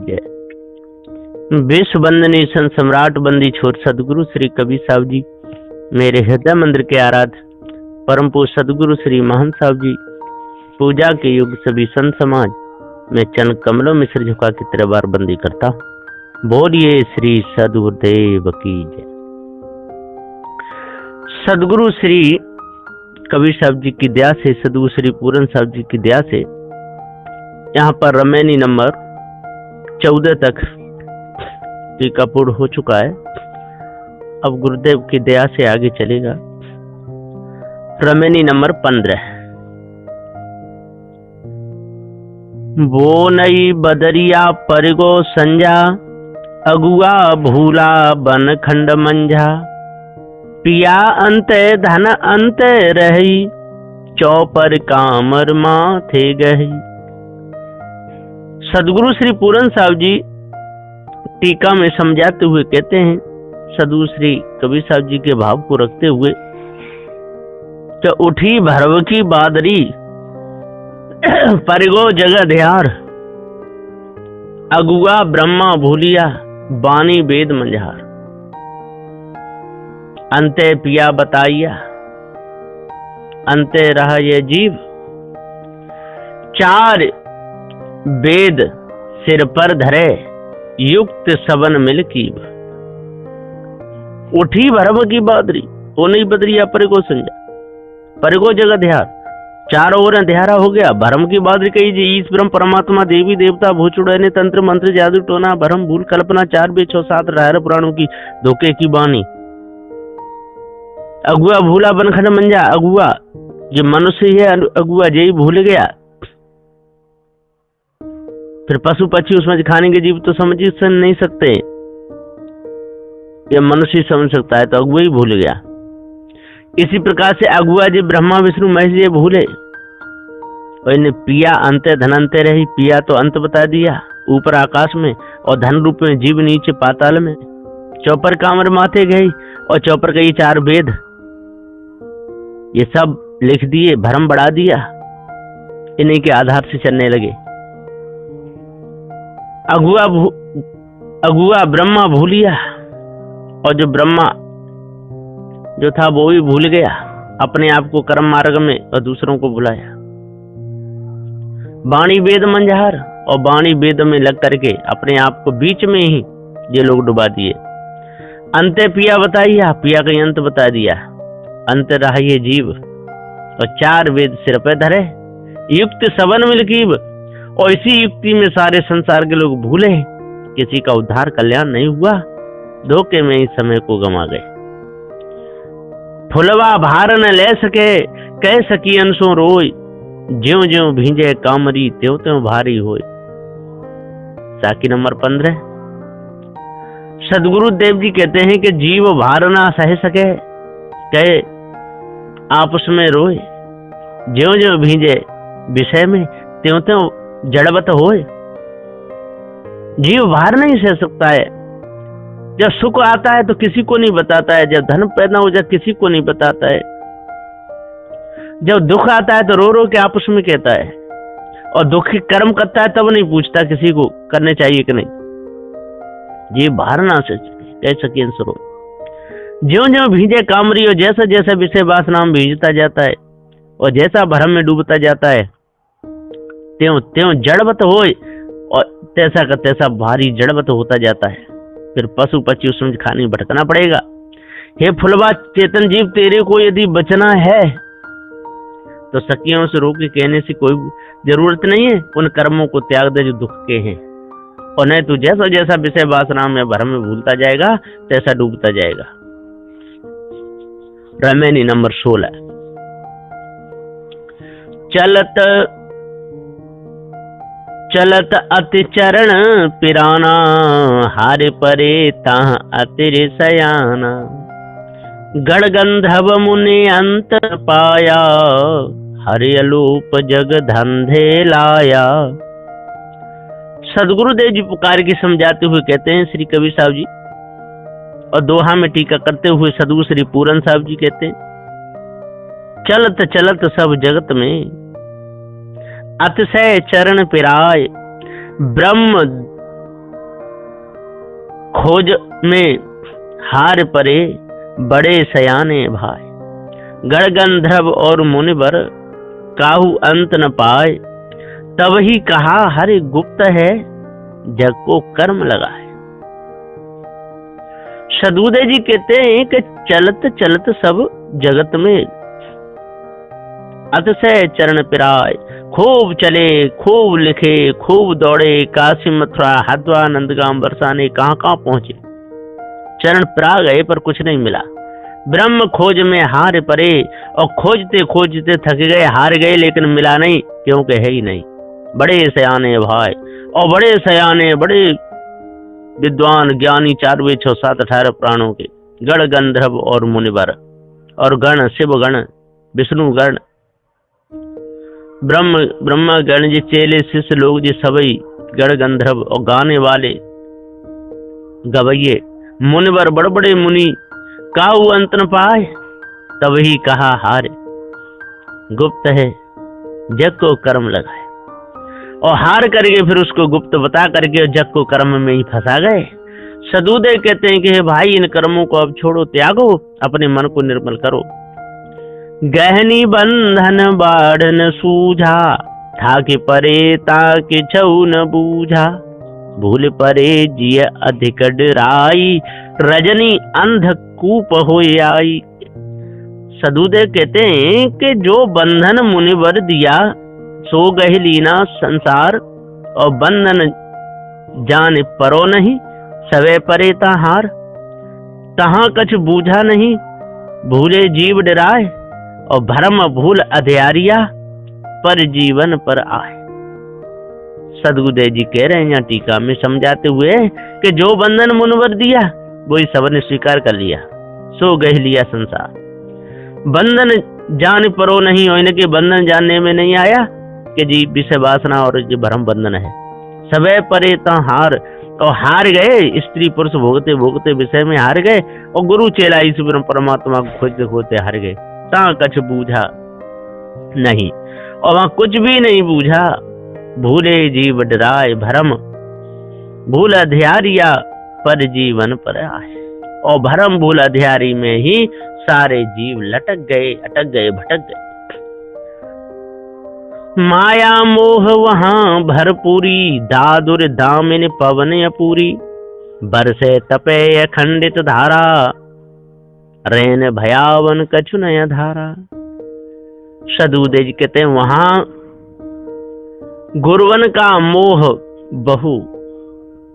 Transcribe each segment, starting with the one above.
जय। विश्व वंदनीय संत सम्राट बंदी छोर सदगुरु श्री कबीर साहब जी, मेरे हृदय मंदिर के आराध्य परम पूज्य सदगुरु श्री महंत साहब जी, पूजा के युग सभी संत समाज में चरण कमलों में सिर झुका के तेरे बार बंदी करता। बोलिए श्री सदगुरुदेव की जय। सदगुरु श्री कबीर साहब जी की दया से, सदगुरु श्री पूरन साहब जी की दया से यहाँ पर रमैनी नंबर 14 तक टीका पूर्ण हो चुका है। अब गुरुदेव की दया से आगे चलेगा रमैनी नंबर 15। वो नई बदरिया परिगो संजा, अगुआ भूला बन खंड मंझा, पिया अंत धन अंत रही, चौपर कामर माथे गही। सदगुरु श्री पूरन साहब जी टीका में समझाते हुए कहते हैं, सदगुरु श्री कबीर साहब जी के भाव को रखते हुए कि उठी भरव की बादरी, परिगो जगध्यार, अगुआ ब्रह्मा भूलिया, बानी वेद मंझार। अंते पिया बताइया, अंते रहा ये जीव, चार वेद सिर पर धरे, युक्त सबन मिल कीब। उठी भरव की बादरी, वो नहीं बदरिया परिगो संजा, परिगो जगध्यार, चारों ओर अंधेरा हो गया। भरम की बादरी कही जी, ईश ब्रह्म परमात्मा देवी देवता भूचुड़ैने तंत्र मंत्र जादू टोना भरम भूल कल्पना, 4 वेद 6 7 रायर पुराणों की धोखे की बानी। अगुआ भूला बनखंड मंजा, अगुआ जो मनुष्य है अगुआ यही भूल गया। फिर पशु पक्षी उसमें खाने के जीव तो समझ नहीं सकते, ये मनुष्य समझ सकता है, तो अगुआ ही भूल गया। इसी प्रकार से अगुआ जी ब्रह्मा विष्णु महेश ये भूले। और इन्हें पिया अंत धनंत रही, पिया तो अंत बता दिया ऊपर आकाश में, और धन रूप में जीव नीचे पाताल में। चौपर कामर माथे गई, और चौपर का ये 4 वेद ये सब लिख दिए, भरम बढ़ा दिया, इन्हीं के आधार से चलने लगे। अगुआ ब्रह्मा भूलिया, और जो ब्रह्मा जो था वो भी भूल गया अपने आप को कर्म मार्ग में, और दूसरों को बुलाया। वाणी वेद मंझार, और वाणी वेद में लग करके अपने आप को बीच में ही ये लोग डुबा दिए। अंते पिया बताइया, पिया का अंत बता दिया, अंत रहा ये जीव, और 4 वेद सिर पे धरे, युक्त सबन मिल कीब। और इसी युक्ति में सारे संसार के लोग भूले, किसी का उद्धार कल्याण नहीं हुआ, धोखे में ही समय को गंवा गए। फुलवा भार न ले सके, कह सकी अंशों रोय, ज्यों ज्यों भींजे कामरी, त्यों त्यों भारी होय। साकी नंबर 15। सदगुरु देव जी कहते हैं कि जीव भार ना सह सके, कहे आपस में रोए, ज्यों ज्यों भींजे विषय में, त्यों त्यों जड़वत होए। जीव भार नहीं सह सकता है। जब सुख आता है तो किसी को नहीं बताता है, जब धन पैदा हो जाए किसी को नहीं बताता है, जब दुख आता है तो रो रो के आपस में कहता है, और दुखी कर्म करता है तब नहीं पूछता किसी को करने चाहिए कि नहीं। जीव भार ना कह सके सरो, ज्यों ज्यों भींजे कामरी, और जैसा जैसा विषय वासना में भींजता जाता है, और जैसा भरम में डूबता जाता है, त्यों त्यों जड़वत होए, और तैसा का तैसा भारी जड़वत होता जाता है। फिर पशु पक्षी उसमें खाने भटकना पड़ेगा। हे फुलवा चेतन जीव, तेरे को यदि बचना है तो सखियों से रोक के कहने से कोई जरूरत नहीं है, उन कर्मों को त्याग दे जो दुख के हैं, और नहीं तो जैसा जैसा विषय वासना में भरम में भूलता जाएगा तैसा डूबता जाएगा। रमैनी नंबर 16। चलत अति चरण पिराना, हारे परे ताह अतिर सयाना, गण गंधर्व मुनि अंत पाया, हरि अलोप जग धंधे लाया। सदगुरु देव जी पुकार के समझाते हुए कहते हैं श्री कबीर साहब जी, और दोहा में टीका करते हुए सदगुरु श्री पूरन साहब जी कहते हैं, चलत चलत सब जगत में, अतिशय चरण पिराय, ब्रह्म खोज में हार परे बड़े सयाने भाई, गण गंधर्व और मुनिवर काहू अंत न पाए। तब ही कहा हरि गुप्त है जग को कर्म लगाए। सदुदय जी कहते हैं कि चलत चलत सब जगत में अतिशय चरण पिराए। खूब चले, खूब लिखे, खूब दौड़े, काशी मथुरा हरिद्वार नंदगाम बरसाने कहां कहां पहुंचे, चरण पिरा गए पर कुछ नहीं मिला। ब्रह्म खोज में हार परे, और खोजते खोजते थक गए, हार गए, लेकिन मिला नहीं, क्योंकि है ही नहीं। बड़े सयाने भाई, और बड़े सयाने, बड़े विद्वान ज्ञानी, 4 वेद 6 7 18 प्राणों के गण गंधर्व और मुनिवर और गण, शिव गण, विष्णु गण, ब्रह्मा गण जी, चेले शिष्य लोग जी, सभी गण गंधर्व और गाने वाले गवैये मुनिवर, बड़े बड़े मुनि काहू अंत न पाए। तब ही कहा हारे गुप्त है जग को कर्म लगाए। और हार करके फिर उसको गुप्त बता करके जग को कर्म में ही फंसा गए। सदुदय कहते हैं कि भाई इन कर्मों को अब छोड़ो, त्यागो, अपने मन को निर्मल करो। गहनी बंधन बाढ़ न सूझा, था कि परे ताकि छऊ न बूझा। भूल परे जिय अधिक डराई, रजनी अंधकूप हो आई। सदुदय कहते हैं कि जो बंधन मुनिवर दिया सो गह लीना संसार, और बंधन जान परो नहीं, सवे परे हार। तहां कछ बूझा नहीं, भूले जीव डराए, और भरम भूल अध्यारिया, पर जीवन पर आए। सदगुरुदेव जी कह रहे हैं यहाँ टीका में समझाते हुए कि जो बंधन मुनिवर दिया वही सबने स्वीकार कर लिया, सो गह लिया संसार। बंधन जान परो नहीं, और इनके बंधन जानने में नहीं आया कि जी विषय वासना और जो भ्रम बंधन है। सवे परे हार, और हार गए, स्त्री पुरुष भोगते भोगते विषय में हार गए, और गुरु चेला ईश्वर परमात्मा को खोजते खोजते हार गए। ता कछ बूझा नहीं, और वहां कुछ भी नहीं बूझा। भूले जीव डराए, भरम भूल अध्यारिया, पर जीवन पर आए। और भरम भूल अध्यारी में ही सारे जीव लटक गए, अटक गए, भटक गए। माया मोह वहां भरपूरी, दादुर दामिन पवन अपूरी। बरसे तपे अखंडित धारा, रैन भयावन कछु नया धारा। सदुदय जी कहते हैं वहां गुरुवन का मोह बहु,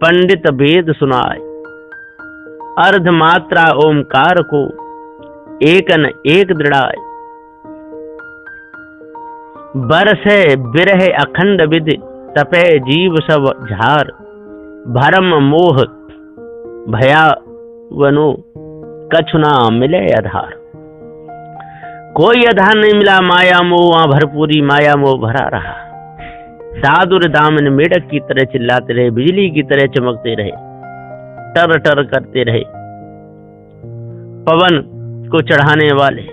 पंडित वेद सुनाए। अर्ध मात्रा ओमकार को, एकन एक दृढ़ाए। बरसे बिरह अखंड विधि, तपे जीव सब झार। भरम मोह भयावनो, कछु ना मिले आधार। कोई आधार नहीं मिला, माया मोह वहां भरपूरी, माया मोह भरा रहा। दादुर दामन मेढक की तरह चिल्लाते रहे, बिजली की तरह चमकते रहे, टर टर करते रहे। पवन को चढ़ाने वाले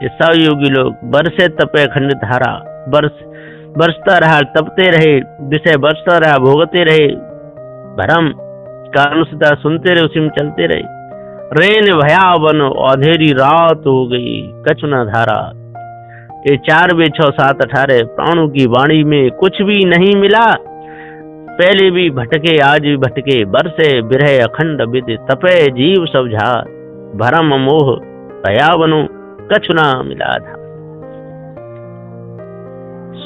ये सब योगी लोग, बरसे तपे अखंड धारा, बरसता रहा, तपते रहे, विषय बरसता रहा, भोगते रहे, भरम का अनुसता सुनते रहे, उसी में चलते रहे। रेन भयावन, अंधेरी रात हो गई, कछु न धारा। ये 4 वेद 6 7 18 प्राणों की वाणी में कुछ भी नहीं मिला। पहले भी भटके, आज भी भटके। बरसे बिरह अखंड विधि, तपे जीव सब झार। भरम मोह भयावनो, कछु ना मिला था।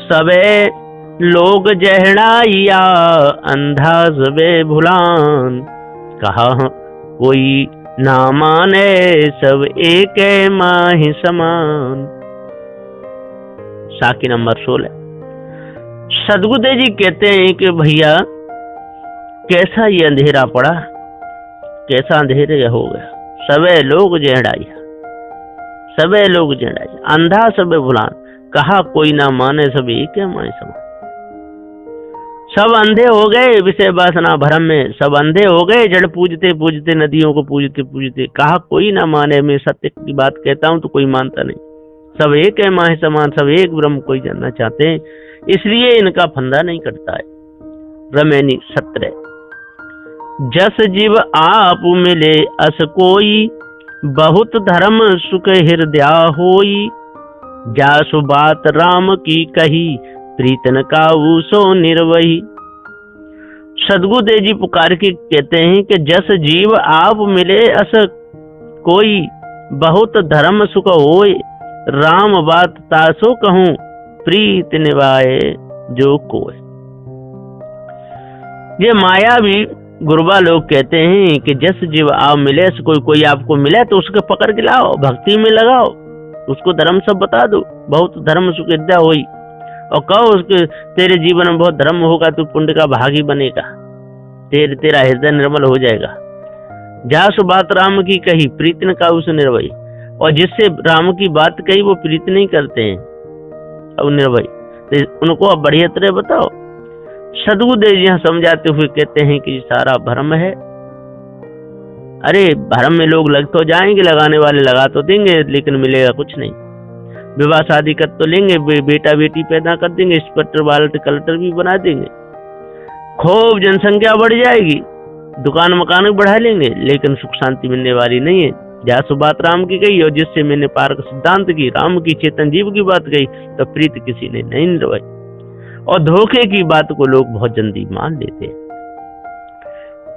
सबे लोग जहड़ाइया, अंधा सबे भुलान। कहा कोई ना माने, सब एक माहि समान। साकी नंबर 16। सदगुरुदेव जी कहते हैं कि भैया कैसा ये अंधेरा पड़ा, कैसा अंधेरे हो गया। सबे लोग जहड़ाइया, सबे लोग जहड़ाइया, अंधा सबे भुलान। कहा कोई ना माने, सब एक माहि समान। सब अंधे हो गए विषय वासना भरम में, सब अंधे हो गए जड़ पूजते पूजते, नदियों को पूजते पूजते। कहा कोई ना माने, मैं सत्य की बात कहता हूं तो कोई मानता नहीं। सब एक है माहि समान, सब एक ब्रह्म कोई जानना चाहते हैं, इसलिए इनका फंदा नहीं कटता है। रमेनी 17। जस जीव आप मिले अस कोई, बहुत धर्म सुख हृदय होई। जासु बात राम की कही, प्रीतन काऊ सो निर्वही। सदगुरुदेव जी पुकार के कहते हैं कि जस जीव आप मिले अस कोई, बहुत धर्म सुख होए। राम बात तासो कहूं, प्रीत निभाए जो कोय। ये माया भी गुरुबा लोग कहते हैं कि जस जीव आप मिले, कोई आपको मिले तो उसके पकड़ के लाओ, भक्ति में लगाओ, उसको धर्म सब बता दो, बहुत धर्म सुख हृदय होई। और कहो उसके तेरे जीवन में बहुत धर्म होगा, तू पुण्य का भागी बनेगा, तेरा हृदय निर्मल हो जाएगा। जासु बात राम की कही, प्रीति न काहू से निर्भय। और जिससे राम की बात कही वो प्रीति नहीं करते हैं और निर्भय, तो उनको अब बढ़िया तरह बताओ। सदगुरुदेव जी समझाते हुए कहते हैं कि सारा भ्रम है। अरे भ्रम में लोग लग तो जाएंगे, लगाने वाले लगा तो देंगे, लेकिन मिलेगा कुछ नहीं। विवाह शादी कर तो लेंगे, बेटा बेटी पैदा कर देंगे, इंस्पेक्टर वालट कलेक्टर भी बना देंगे, खूब जनसंख्या बढ़ जाएगी, दुकान मकान बढ़ा लेंगे, लेकिन सुख शांति मिलने वाली नहीं है। जासु बात राम की कही, और जिससे मैंने पारक सिद्धांत की, राम की चेतन जीव की बात कही, तो प्रीत किसी ने नहीं निभाई। और धोखे की बात को लोग बहुत जल्दी मान लेते हैं।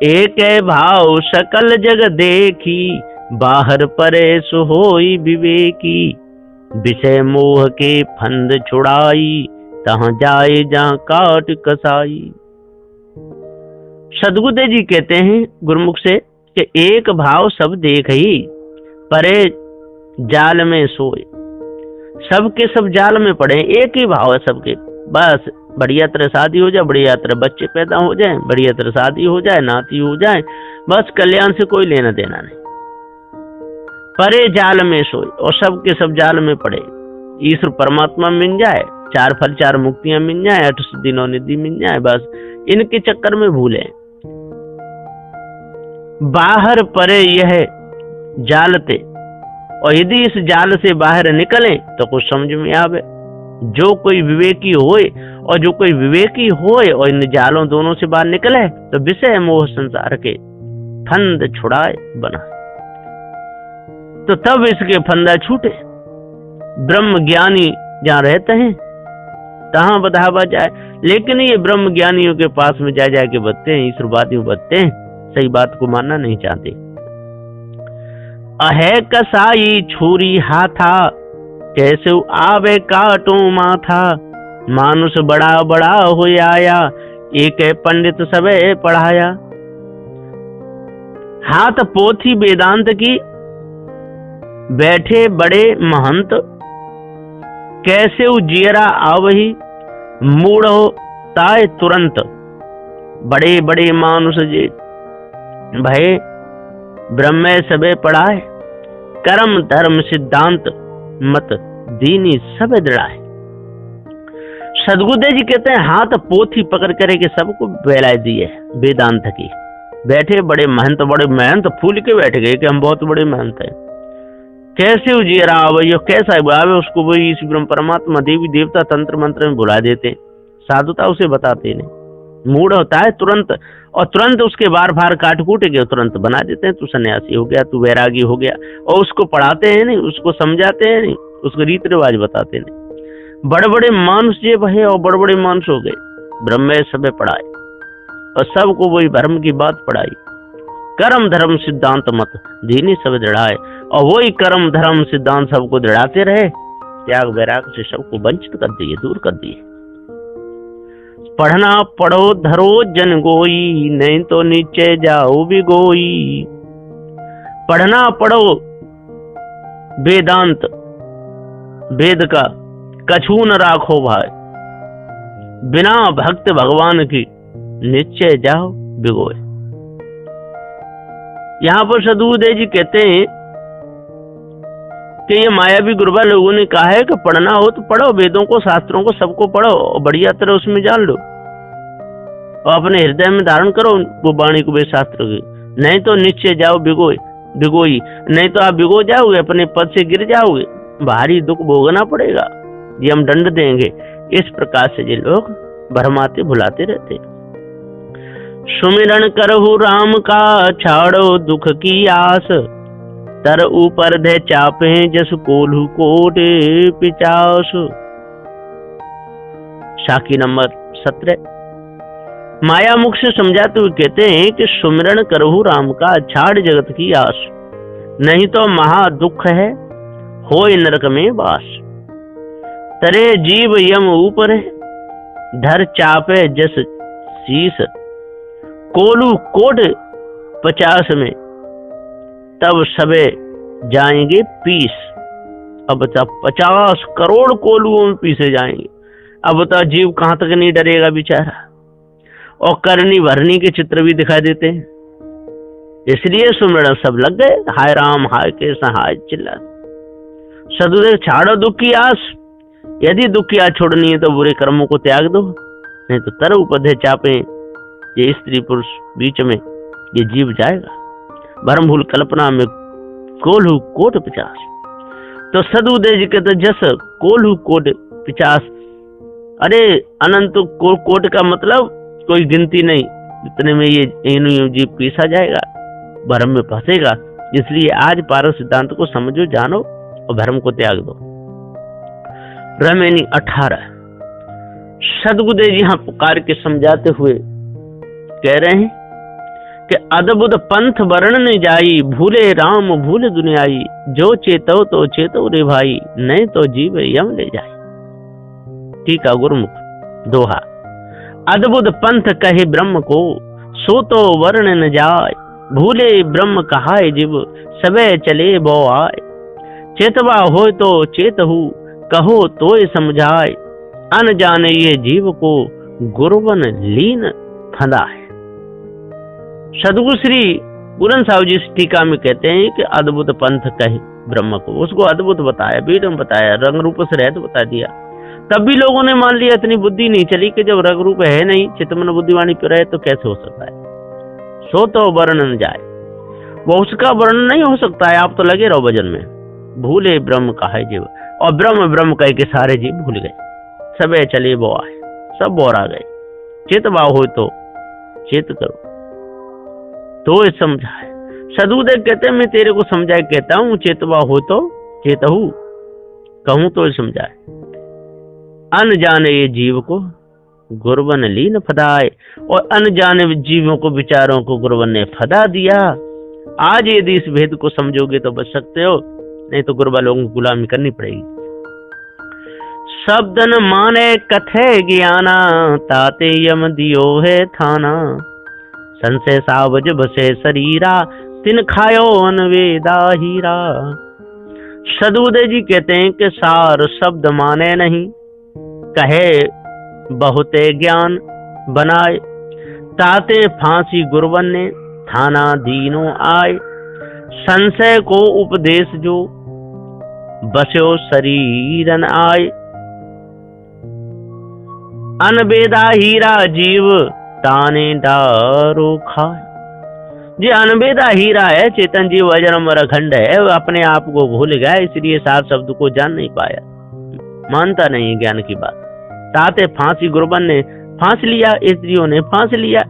एक है भाव सकल जग देखी, बाहर परे सो होई विवेकी। विषय मोह के फंद छुड़ाई, तहां जाए जहां काट कसाई। सदगुरुदेव जी कहते हैं गुरुमुख से कि एक भाव सब देख ही, परे जाल में सोए। सबके सब जाल में पड़े, एक ही भाव है सबके। बस बढ़िया तरह शादी हो जाए, बढ़िया तरह बच्चे पैदा हो जाए, बढ़िया तरह शादी हो जाए, नाती हो जाए, बस कल्याण से कोई लेना देना नहीं। परे जाल में सोए, और सबके सब जाल में पड़े। ईश्वर परमात्मा मिल जाए, 4 फल 4 मुक्तियां मिल जाए, 8 दिनों निधि मिल जाए, बस इनके चक्कर में भूले। बाहर परे यह जालते, और यदि इस जाल से बाहर निकले तो कुछ समझ में आवे। जो कोई विवेकी होए, और जो कोई विवेकी होए और इन जालों दोनों से बाहर निकले, तो विषय मोह संसार के फंद छुड़ाए बना, तो तब इसके फंदा छूटे। ब्रह्म ज्ञानी जहाँ रहते हैं तहाँ बधावा जाए, लेकिन ये ब्रह्म ज्ञानियों के पास में जा जाके बदते हैं, ईश्वरवादियों बदते हैं, सही बात को मानना नहीं चाहते। अहे कसाई छुरी हाथा, कैसे आवे काटो माथा। मानुष बड़ा बड़ा हो आया, एक पंडित सबे पढ़ाया। हाथ पोथी वेदांत की, बैठे बड़े महंत। कैसे उजियरा आवही, मूढ़ हो ताय तुरंत। बड़े बड़े मानुष जे भय, ब्रह्म सबे पढ़ाए। कर्म धर्म सिद्धांत मत दीनी सब दृढ़ाए। सदगुरुदेव जी कहते हैं हाथ पोथी पकड़ करे के सबको बेलाए दिए वेदांत की। बैठे बड़े महंत फूल के बैठ गए कि हम बहुत बड़े महंत हैं। कैसे उजियरा आवे, कैसा आवे उसको वही इस ब्रह्म परमात्मा देवी देवता तंत्र मंत्र में बुला देते, साधुता उसे बताते नहीं। मूड होता है तुरंत, और तुरंत उसके बार बार काट कूट के तुरंत बना देते हैं, तू सन्यासी हो गया, तू वैरागी हो गया। और उसको पढ़ाते हैं नहीं, उसको समझाते हैं नहीं, उसको रीत रिवाज बताते नहीं। बड़े बड़े मानुष ये भय, और बड़े बड़े मानुष हो गए, ब्रह्म सब पढ़ाए और सबको वही धर्म की बात पढ़ाई। कर्म धर्म सिद्धांत मत दीनी सब दृढ़ाए, और वही कर्म धर्म सिद्धांत सबको दृढ़ाते रहे। त्याग वैराग से सबको वंचित कर दिए, दूर कर दिए। पढ़ना पढ़ो धरो जन गोई, नहीं तो नीचे जाओ भी गोई। पढ़ना पढ़ो वेदांत, वेद का कछू न राखो भाई। बिना भक्त भगवान की नीचे जाओ भिगोए। यहाँ पर सदगुरुदेव जी कहते हैं कि ये मायावी गुरुबा लोगों ने कहा है कि पढ़ना हो तो पढ़ो, वेदों को शास्त्रों को सबको पढ़ो और बढ़िया तरह उसमें जान लो और अपने हृदय में धारण करो वो वाणी को, वे शास्त्र की। नहीं तो नीचे जाओ भिगोई, नहीं तो आप भिगो जाओगे, अपने पद से गिर जाओगे, भारी दुख भोगना पड़ेगा, ये हम दंड देंगे। इस प्रकार से ये लोग भरमाते भुलाते रहते। सुमिरन करहु राम का छाड़ो दुख की आस, तर ऊपर धे चापे जस कोल्हू कोट पिचास। साखी नंबर 17। माया मुख से समझाते हुए कहते हैं कि सुमिरन करहु राम का छाड़ जगत की आस, नहीं तो महा दुख है होय नरक में वास। तरे जीव यम ऊपर है, धर चापे जस शीस, कोलू कोट 50 में, तब सबे जाएंगे पीस। अब बता 50 करोड़ कोलुओं में पीसे जाएंगे। अब बता जीव कहां तक नहीं डरेगा बेचारा। और करनी भरनी के चित्र भी दिखाई देते हैं, इसलिए सुमिरन सब लग गए, हाय राम हाय कृष्ण हाय चिल्ला। सदुदेव छाड़ो दुख की आस, यदि दुख की आस छोड़नी है तो बुरे कर्मों को त्याग दो, नहीं तो तरह उपधे चापे ये स्त्री पुरुष बीच में ये जीव जाएगा भरम भूल कल्पना में कोल्हू कोट 50। तो सदुदेव जी कहते जस कोल्हू कोट 50, अरे अनंत कोट का मतलब कोई गिनती नहीं, इतने में ये जीव पीसा जाएगा, भरम में फंसेगा। इसलिए आज पारस सिद्धांत को समझो जानो और भरम को त्याग दो। रमेनी 18। सदगुरुदेव जी यहां पुकार के समझाते हुए कह रहे हैं कि अद्भुत पंथ वर्ण न जाई, भूले राम भूल दुनियाई, जो चेतो तो चेतो रे भाई, नहीं तो जीव यम ले जाई। ठीक है गुरुमुख दोहा। अद्भुत पंथ कहे ब्रह्म को, सो तो वर्ण न जाय, भूले ब्रह्म कहाय जीव, सबे चले बो आय। चेतवा हो तो चेतहु, कहो तो समझाए, अन जाने ये जीव को, गुरुवन लीन फंदा है। सदगुरु श्री पूरन साहब जी टीका में कहते हैं कि अद्भुत पंथ कहे ब्रह्म को, उसको अद्भुत बताया, बीडम बताया, रंग रूप से रहत बता दिया। तब भी लोगों ने मान लिया, इतनी बुद्धि नहीं चली कि जब रंग रूप है नहीं, चित्तमन बुद्धिवाणी पे रहे तो कैसे हो सकता है। सो तो वर्ण न जाए, वो उसका वर्णन नहीं हो सकता है, आप तो लगे रहो भजन में। भूले ब्रह्म कहाय जीव, और ब्रह्म ब्रह्म कह के सारे जीव भूल गए, सबे चले बो आए, सब बोर आ गए। चेतवा हो तो चेत करो तो समझाए। सदुदेव कहते हैं मैं तेरे को समझाए कहता हूं, चेतवा हो तो चेतहू, कहूं तो समझाए। अनजाने ये जीव को गुरुवन लीन फदाए, और अनजाने जीवों को विचारों को गुरुवन ने फदा दिया। आज यदि इस भेद को समझोगे तो बच सकते हो, नहीं तो गुरुवा लोगों को गुलामी करनी पड़ेगी। शब्द न माने कथे ज्ञाना, ताते यम दियो है थाना, संशय सावज बसे शरीरा, तिन खायो अनवेदा हीरा। सदुदेव जी कहते हैं कि सार शब्द माने नहीं, कहे बहुते ज्ञान बनाए, ताते फांसी गुरुवन ने, थाना दीनो आए। संशय को उपदेश जो, बस्यो शरीरन आए, अनवेदा हीरा जीव, ताने डारो खाए। जी अनवेदा हीरा है, चेतन जीव अजर अमर अखंड है, वो अपने आप को भूल गया, इसलिए सात शब्द को जान नहीं पाया, मानता नहीं ज्ञान की बात। ताते फांसी गुरुवन ने फांस लिया, स्त्रियों ने फांस लिया।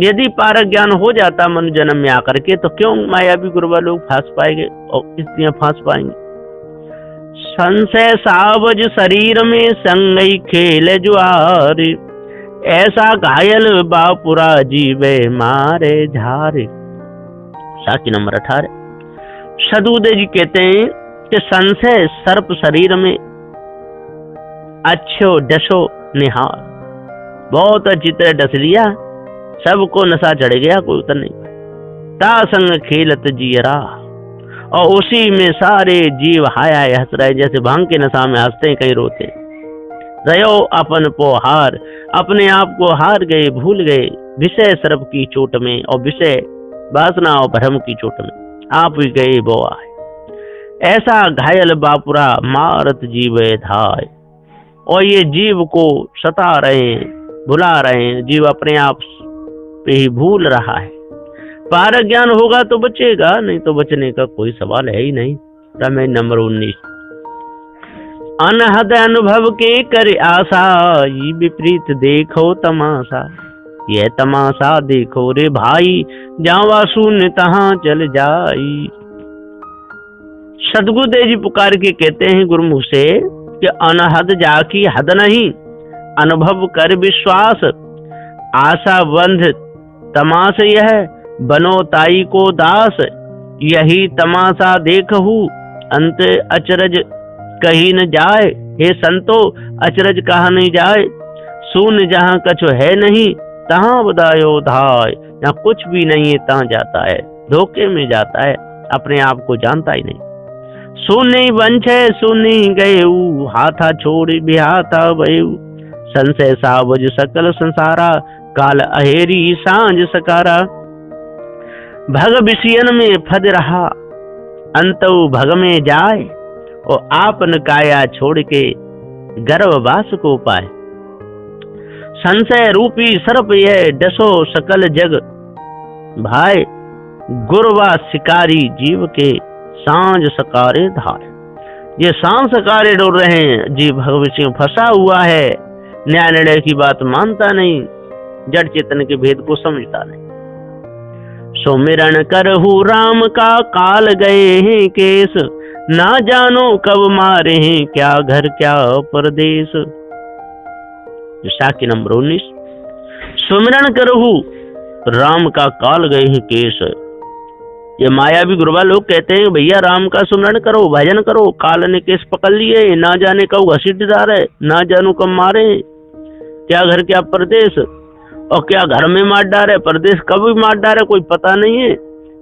यदि पारक ज्ञान हो जाता मनु जन्म में आकर के, तो क्यों मायावी गुरुवा लोग फांस पाएंगे और स्त्रियां फांस पाएंगी। संशय सावज शरीर में, संगई खेल जुआर, ऐसा घायल बापुरा जीवे मारे झारे। साखी नंबर 18। सदुदेव जी कहते हैं कि संशय सर्प शरीर में, अच्छो डसो निहार, बहुत अच्छी तरह डस लिया, सबको नशा चढ़ गया, कोई उतर नहीं पाया। ता संग खेलत जियरा, और उसी में सारे जीव हाया हंस रहे, जैसे भांग के नशा में हंसते हैं कहीं रोते। रयो अपन को हार, अपने आप को हार गए, भूल गए, विषय सर्प की चोट में, और विषय वासना और भ्रम की चोट में आप ही गए बोआ। ऐसा घायल बापुरा मारत जीवे धाय, और ये जीव को सता रहे हैं, भुला रहे हैं, जीव अपने आप पे ही भूल रहा है। पारक ज्ञान होगा तो बचेगा, नहीं तो बचने का कोई सवाल है ही नहीं। रामायण नंबर 19। अनहद अनुभव के कर आशा, ये विपरीत देखो तमाशा, यह तमाशा देखो रे भाई, जावा शून्य तहां चल जाई। सदगुरुदेव जी पुकार के कहते हैं गुरुमुख से कि अनहद जाकी हद नहीं, अनुभव कर विश्वास, आशा बंध तमाश यह, बनो ताई को दास, यही तमाशा देखहु अंत अचरज कहीं न जाए। हे संतो अचरज कहा नहीं जाए, शून्य जहाँ कछु है नहीं, तहाँ बदायो धाय। यहाँ कुछ भी नहीं है, तहाँ जाता है, धोखे में जाता है, अपने आप को जानता ही नहीं। शून्य ही वंश है, शून्य ही गयऊ, हाथा छोड़ बिहाता भयऊ, संशय सावज सकल संसारा, काल अहेरी सांझ सकारा। भग विषयन में फद रहा, अंतउ भग में जाए, और आपन काया छोड़ के गर्भवास को पाए। संशय रूपी सर्प यह डसो सकल जग, भाई गुरवा शिकारी जीव के सांझ सकारे धार। ये सांझ सकारे डोल रहे हैं, जीव भविष्य में फंसा हुआ है, न्याय निर्णय की बात मानता नहीं, जड़ चेतन के भेद को समझता नहीं। सुमिरन करहु राम का, काल गए हैं केस, ना जानो कब मारे हैं, क्या घर क्या परदेश। साखी नंबर 19। सुमिरन करहु राम का, काल गए हैं केस। ये मायावी गुरुवा लोग कहते हैं भैया राम का सुमिरन करो, भजन करो, काल ने केस पकड़ लिए, ना जाने कब घसीट जा रहे, ना जानो कब मारे, क्या घर क्या परदेश, और क्या घर में मार डाले, परदेश कब भी मार डाले कोई पता नहीं है।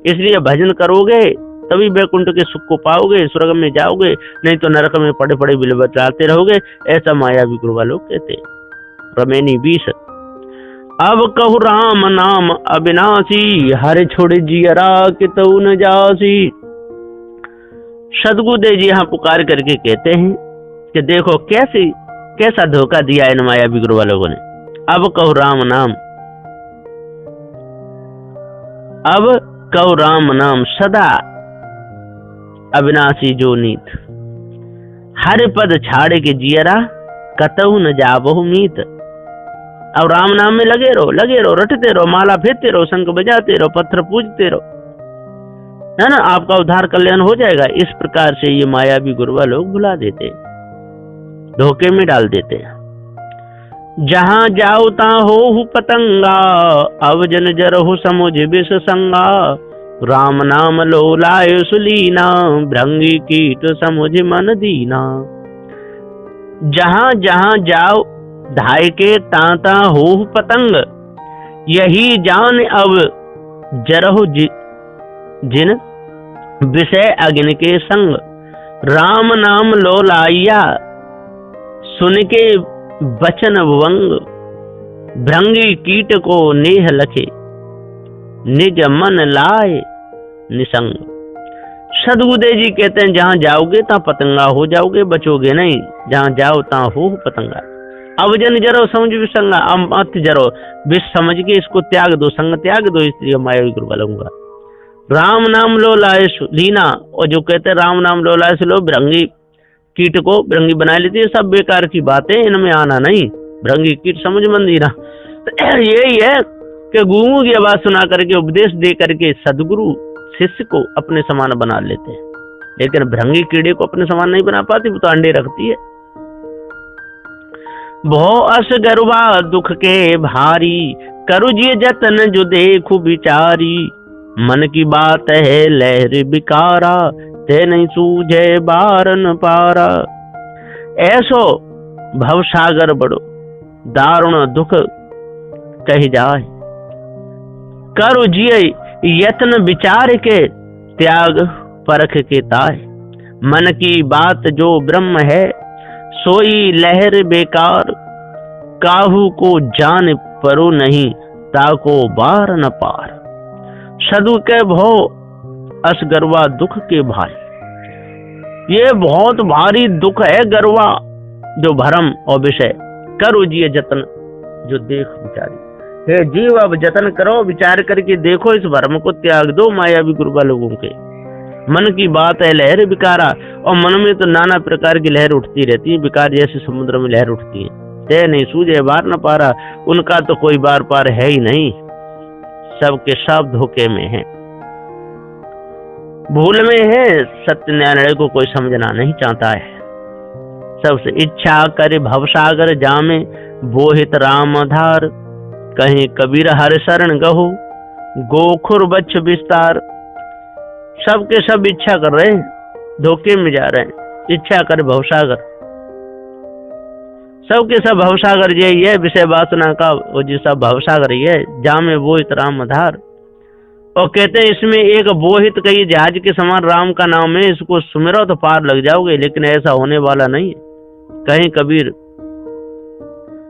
इसलिए भजन करोगे तभी वैकुंठ के सुख को पाओगे, स्वर्ग में जाओगे, नहीं तो नरक में पड़े पड़े बिलबचाते रहोगे। ऐसा मायावी गुरुवा लोग कहते हैं। रमेनी 20। अब कहु राम नाम अविनाशी, हरे छोड़ जियरा कितऊ न जासी। सदगुरुदेव जी यहाँ पुकार करके कहते हैं कि देखो कैसा धोखा दिया इन मायावी गुरुवा लोगों ने। अब कहु राम नाम, अब कहु राम नाम सदा अविनाशी जो नीत, हर पद छाड़ के जियरा कतहु न जाबहु मीत। अब राम नाम में लगे रहो, रटते रहो, माला फेरते रहो, शंख बजाते रहो, पत्थर पूजते रहो, है ना, आपका उद्धार कल्याण हो जाएगा। इस प्रकार से ये मायावी गुरुवा लोग भुला देते, धोखे में डाल देते हैं। जहां जाओ ता हो पतंगा, अब जन जरहु समुझ विष संगा। राम नाम लो लाय सुलीना, भृंगी कीट समुझ मन दीना। जहां जहां जाओ धाय के तांता हो पतंग, यही जान अब जरहु जिन विषय अग्नि के संग। राम नाम लो लाइया, सुन के बचन वंग। भृंगी कीट को नेह लखे, निज मन लाए निसंग। सदगुरुदेव जी कहते हैं जहां जाओगे ता पतंगा हो जाओगे, बचोगे नहीं। जहां जाओ ता हो पतंगा। अब जन जरो समझ विसंगा, मत जरो विष समझ के इसको त्याग दो, संग त्याग दो। इसलिए मायावी गुरुवा लूंगा। राम नाम लो लाए लीना, और जो कहते राम नाम लो लाए लो, भृंगी कीट को भृंगी बना लेती है। सब बेकार की बातें, इनमें आना नहीं। भृंगी कीट समझ मन दीना। यही है कि गुरु की आवाज सुना करके, उपदेश दे करके सदगुरु शिष्य को अपने समान बना लेते हैं, लेकिन भृंगी कीड़े को अपने समान नहीं बना पाती, वो तो अंडे रखती है। भो अस गरुवा दुख के भारी, करु जिय जतन जो देखु बिचारी। मन की बात है लहर बिकारा, ते नहीं सूझे बारन पारा। ऐसो भव सागर बड़ो, दारुण दुख कही जाए। करु जिय यत्न विचार के, त्याग परख के ताय। मन की बात जो ब्रह्म है, सोई लहर बेकार। काहू को जान परो नहीं, ताको बार न पार। सदु के भो अस गरवा दुख के भाई। ये बहुत भारी दुख है गरवा, जो भरम और विषय। करो जिय जतन जो देख विचारी। हे जीव अब जतन करो, विचार करके देखो, इस भरम को त्याग दो। मायावी गुरुवा लोगों के मन की बात है लहर बिकारा, और मन में तो नाना प्रकार की लहर उठती रहती है, विकार जैसे समुद्र में लहर उठती है। दे नहीं सूझे बार न पारा, उनका तो कोई बार पार है ही नहीं, सबके सब धोखे में है, भूल में है, सत्य न्याय को कोई समझना नहीं चाहता है। सबसे इच्छा करे भवसागर जामे, बोहित राम आधार, कहीं कबीर हर शरण गहो, गोखुर बच्छ विस्तार। सबके सब इच्छा कर रहे हैं, धोखे में जा रहे हैं, इच्छा करे भवसागर, सबके सब भवसागर यही है, विषय वासना का वो जैसा भवसागर ही है, जामे बोहित राम आधार। और कहते हैं इसमें एक बोहित कई जहाज के समान राम का नाम है, इसको सुमिरो तो पार लग जाओगे, लेकिन ऐसा होने वाला नहीं है। कहीं कबीर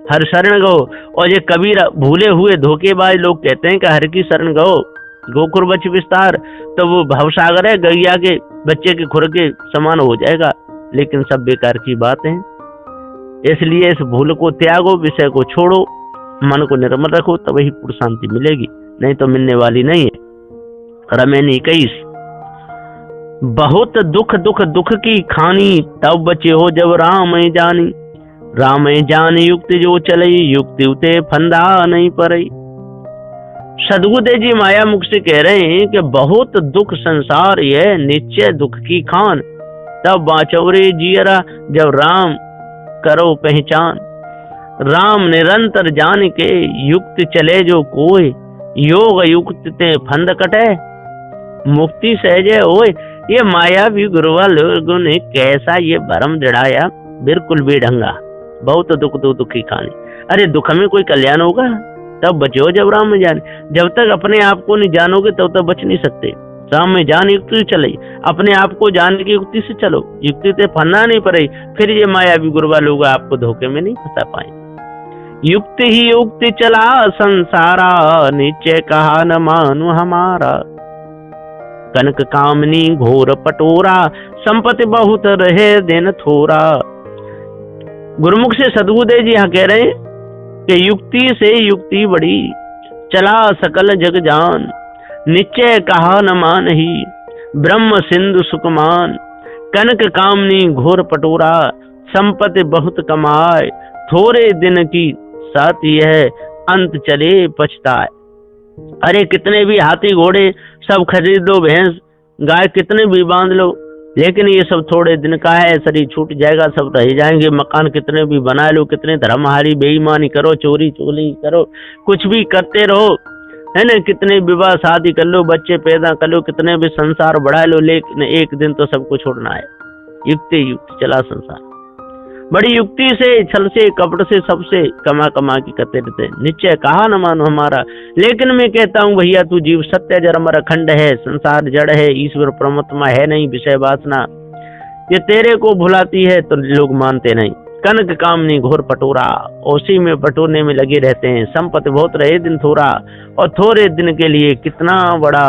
हर शरण गो, और ये कबीर भूले हुए धोखेबाज लोग कहते हैं कि हर की शरण गो, गोकुर बच्च विस्तार, तो वो भवसागर है, गैया के बच्चे के खुर के समान हो जाएगा, लेकिन सब बेकार की बात है। इसलिए इस भूल को त्यागो, विषय को छोड़ो, मन को निर्मल रखो, तभी पूर्ण शांति मिलेगी, नहीं तो मिलने वाली नहीं है। रमेनी 21। बहुत दुख दुख दुख की खानी, तब बचे हो जब राम जानी, राम जानी युक्ति जो चले, युक्ति उते फंदा नहीं पड़ई। सदगुरुदेव जी माया मुख से कह रहे हैं कि बहुत दुख संसार ये निश्चय दुख की खान, तब बाचौरे जियरा जब राम करो पहचान। राम निरंतर जान के युक्त चले जो कोई, योग युक्त ते फंद कटे, मुक्ति सहजे ओए। ये मायावी गुरुवा लोगों ने कैसा ये भरम जड़ाया, बिल्कुल बेढंगा। बहुत दुख दो दुखी खानी, अरे दुख में कोई कल्याण होगा? तब बचो जब राम में जाने। जब तक अपने आप को नहीं जानोगे तब तक बच नहीं सकते। राम में जान युक्ति से चले, अपने आप को जानने की युक्ति से चलो, युक्ति से फंदा नहीं पड़े, फिर ये मायावी गुरुवा लोग आपको धोखे में नहीं फंसा पाए। युक्ति ही युक्ति चला संसारा, नीचे कहा न मानो हमारा। कनक कामनी घोर पटोरा, संपत्ति बहुत रहे दिन थोड़ा। गुरुमुख से सदगुरुदेव जी यहाँ कह रहे हैं कि युक्ति से युक्ति बड़ी, चला सकल जग जान, निश्चय कहा न मान ही, ब्रह्म सिंधु सुकमान। कनक कामनी घोर पटोरा, संपत्ति बहुत कमाए, थोड़े दिन की साथी है, अंत चले पछताए। अरे कितने भी हाथी घोड़े सब खरीद लो, भैंस गाय कितने भी बांध लो, लेकिन ये सब थोड़े दिन का है, शरीर छूट जाएगा, सब रह जाएंगे। मकान कितने भी बना लो, कितने धर्महारी बेईमानी करो, चोरी चोरी करो, कुछ भी करते रहो, है ना, कितने विवाह शादी कर लो, बच्चे पैदा कर लो, कितने भी संसार बढ़ा लो, लेकिन एक दिन तो सबको छोड़ना है। युक्ति युक्ति चला संसार, बड़ी युक्ति से, छल से, कपट से, सबसे कमा कमा के करते रहते। निश्चय कहा न मानो हमारा, लेकिन मैं कहता हूँ भैया तू जीव सत्य जरमर अखंड है, संसार जड़ है, ईश्वर परमात्मा है नहीं, विषय वासना ये तेरे को भुलाती है तो लोग मानते नहीं। कनक कामनी घोर पटोरा, उसी में पटोरने में लगे रहते हैं। संपत्ति बहुत रहे दिन थोड़ा, और थोड़े दिन के लिए कितना बड़ा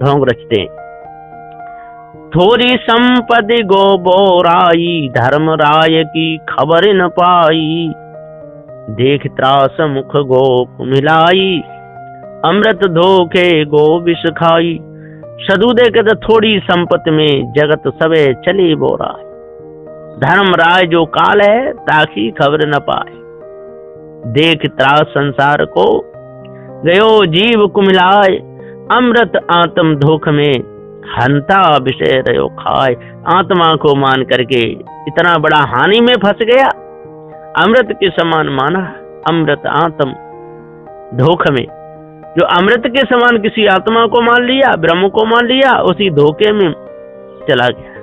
ढोंग रचते हैं। थोड़ी संपत्ति गो बोराई, धर्मराय की खबर न पाई, देख त्रास मुख गो मिलाई, अमृत धोखे गो विष खाई। सदुदे के तो थोड़ी संपत्ति में जगत सबे चली बोरा, धर्मराय जो काल है ताकि खबर न पाए, देख त्रास संसार को गयो जीव कुमिलाए, अमृत आत्म धोख में हंता विषय रयो खाए। आत्मा को मान करके इतना बड़ा हानि में फंस गया, अमृत के समान माना, अमृत आत्म धोख में, जो अमृत के समान किसी आत्मा को मान लिया, ब्रह्म को मान लिया, उसी धोखे में चला गया।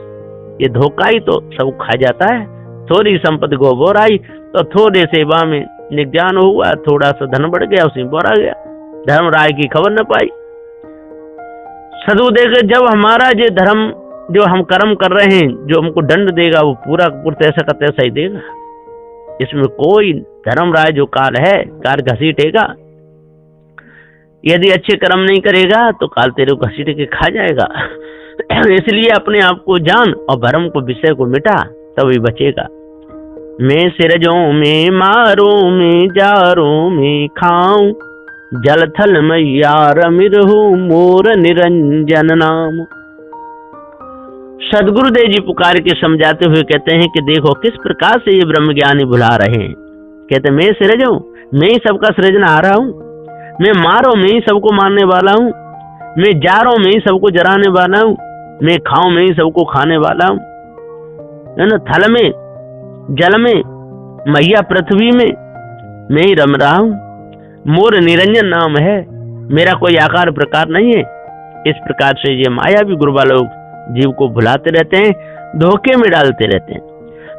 ये धोखा ही तो सब खा जाता है। थोड़ी संपत्ति को बोराई, तो थोड़े सेवा में निज्ञान हुआ, थोड़ा सा धन बढ़ गया, उसी बोरा गया, धर्मराय की खबर न पाई। सदु देख जब हमारा ये धर्म जो हम कर्म कर रहे हैं, जो हमको दंड देगा वो पूरा तैसा का तैसा ही देगा। इसमें कोई धर्मराय जो काल है काल घसीटेगा, यदि अच्छे कर्म नहीं करेगा तो काल तेरे को घसीट के खा जाएगा। इसलिए अपने आप को जान और भरम को विषय को मिटा, तभी बचेगा। मैं सिरजों में मारूं, मैं जारूं में खाऊं, जल थल मैया रमिरहु मोर निरंजन नाम। सदगुरुदेव जी पुकार के समझाते हुए कहते हैं कि देखो किस प्रकार से ये ब्रह्म ज्ञानी भुला रहे हैं। कहते मैं सृज हूं, मैं ही सबका सृजन आ रहा हूं, मैं मारो मैं ही सबको मारने वाला हूं, मैं जा रहा हूं मैं ही सबको जराने वाला हूं, मैं खाऊं मैं ही सबको खाने वाला हूं, है ना। थल में जल में मैया पृथ्वी में मैं ही रम रहा हूं, मोर निरंजन नाम है, मेरा कोई आकार प्रकार नहीं है। इस प्रकार से ये माया भी गुरुबा लोग जीव को भुलाते रहते हैं, धोखे में डालते रहते हैं।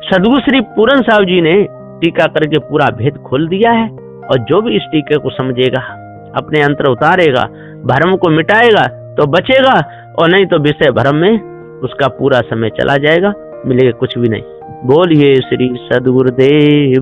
सदगुरु श्री पूरन साहब जी ने टीका करके पूरा भेद खोल दिया है, और जो भी इस टीके को समझेगा, अपने अंतर उतारेगा, भ्रम को मिटाएगा तो बचेगा, और नहीं तो विषय भ्रम में उसका पूरा समय चला जाएगा, मिलेगा कुछ भी नहीं। बोलिए श्री सदगुरुदेव